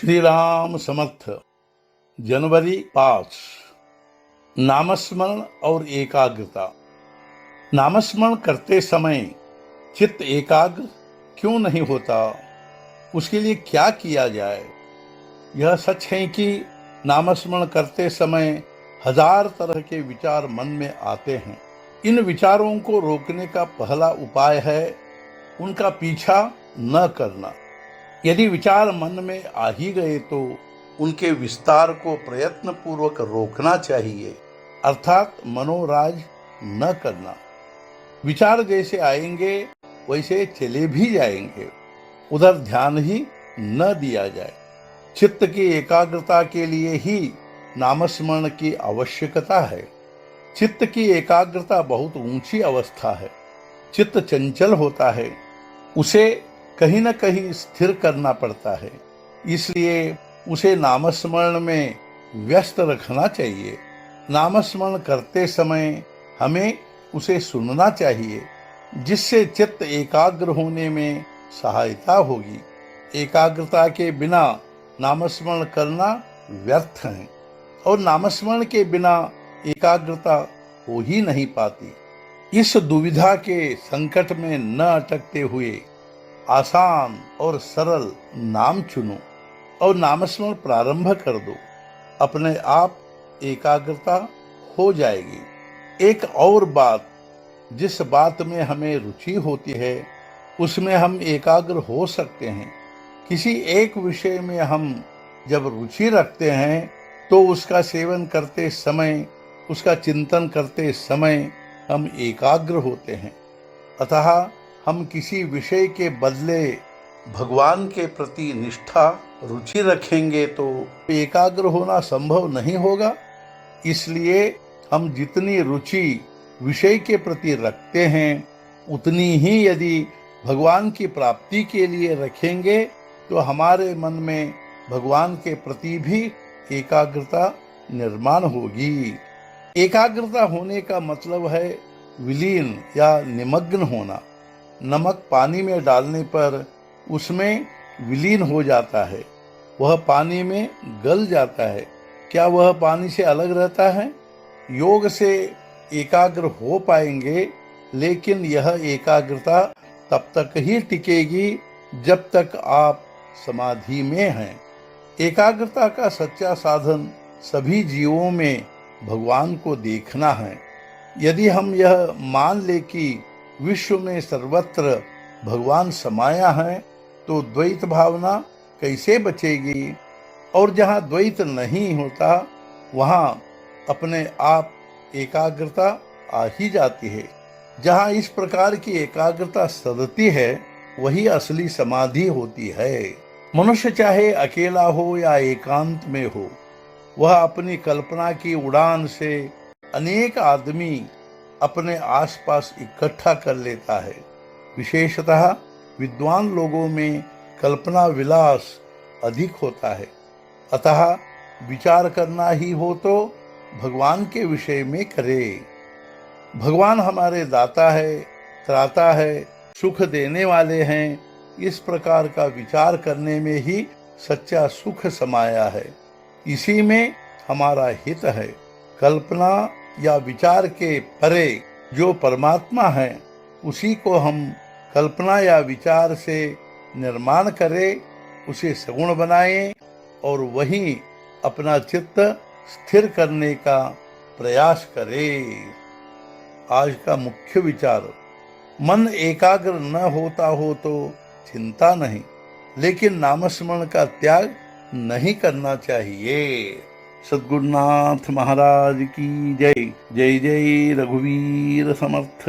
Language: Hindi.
श्री राम समर्थ। जनवरी 5। नामस्मरण और एकाग्रता। नामस्मरण करते समय चित्त एकाग्र क्यों नहीं होता, उसके लिए क्या किया जाए। यह सच है कि नामस्मरण करते समय हजार तरह के विचार मन में आते हैं। इन विचारों को रोकने का पहला उपाय है उनका पीछा न करना। यदि विचार मन में आ ही गए तो उनके विस्तार को प्रयत्न पूर्वक रोकना चाहिए, अर्थात मनोराज न करना। विचार जैसे आएंगे वैसे चले भी जाएंगे, उधर ध्यान ही न दिया जाए। चित्त की एकाग्रता के लिए ही नामस्मरण की आवश्यकता है। चित्त की एकाग्रता बहुत ऊंची अवस्था है। चित्त चंचल होता है, उसे कहीं न कहीं स्थिर करना पड़ता है, इसलिए उसे नामस्मरण में व्यस्त रखना चाहिए। नामस्मरण करते समय हमें उसे सुनना चाहिए, जिससे चित्त एकाग्र होने में सहायता होगी। एकाग्रता के बिना नामस्मरण करना व्यर्थ है और नामस्मरण के बिना एकाग्रता हो ही नहीं पाती। इस दुविधा के संकट में न अटकते हुए आसान और सरल नाम चुनो और नामस्मरण प्रारंभ कर दो। अपने आप एकाग्रता हो जाएगी। एक और बात, जिस बात में हमें रुचि होती है उसमें हम एकाग्र हो सकते हैं। किसी एक विषय में हम जब रुचि रखते हैं तो उसका सेवन करते समय, उसका चिंतन करते समय हम एकाग्र होते हैं। अतः हम किसी विषय के बदले भगवान के प्रति निष्ठा रुचि रखेंगे तो एकाग्र होना संभव नहीं होगा। इसलिए हम जितनी रुचि विषय के प्रति रखते हैं उतनी ही यदि भगवान की प्राप्ति के लिए रखेंगे तो हमारे मन में भगवान के प्रति भी एकाग्रता निर्माण होगी। एकाग्रता होने का मतलब है विलीन या निमग्न होना। नमक पानी में डालने पर उसमें विलीन हो जाता है, वह पानी में गल जाता है। क्या वह पानी से अलग रहता है? योग से एकाग्र हो पाएंगे, लेकिन यह एकाग्रता तब तक ही टिकेगी जब तक आप समाधि में हैं। एकाग्रता का सच्चा साधन सभी जीवों में भगवान को देखना है। यदि हम यह मान ले कि विश्व में सर्वत्र भगवान समाया है तो द्वैत भावना कैसे बचेगी। और जहाँ द्वैत नहीं होता वहाँ अपने आप एकाग्रता आ ही जाती है। जहाँ इस प्रकार की एकाग्रता सदती है वही असली समाधि होती है। मनुष्य चाहे अकेला हो या एकांत में हो, वह अपनी कल्पना की उड़ान से अनेक आदमी अपने आसपास इकट्ठा कर लेता है। विशेषतः विद्वान लोगों में कल्पना विलास अधिक होता है। अतः विचार करना ही हो तो भगवान के विषय में करे। भगवान हमारे दाता है, त्राता है, सुख देने वाले हैं। इस प्रकार का विचार करने में ही सच्चा सुख समाया है। इसी में हमारा हित है। कल्पना या विचार के परे जो परमात्मा है उसी को हम कल्पना या विचार से निर्माण करें, उसे सगुण बनाएं और वहीं अपना चित्त स्थिर करने का प्रयास करें। आज का मुख्य विचार, मन एकाग्र न होता हो तो चिंता नहीं, लेकिन नामस्मरण का त्याग नहीं करना चाहिए। सद्गुरुनाथ महाराज की जय। जय जय रघुवीर समर्थ।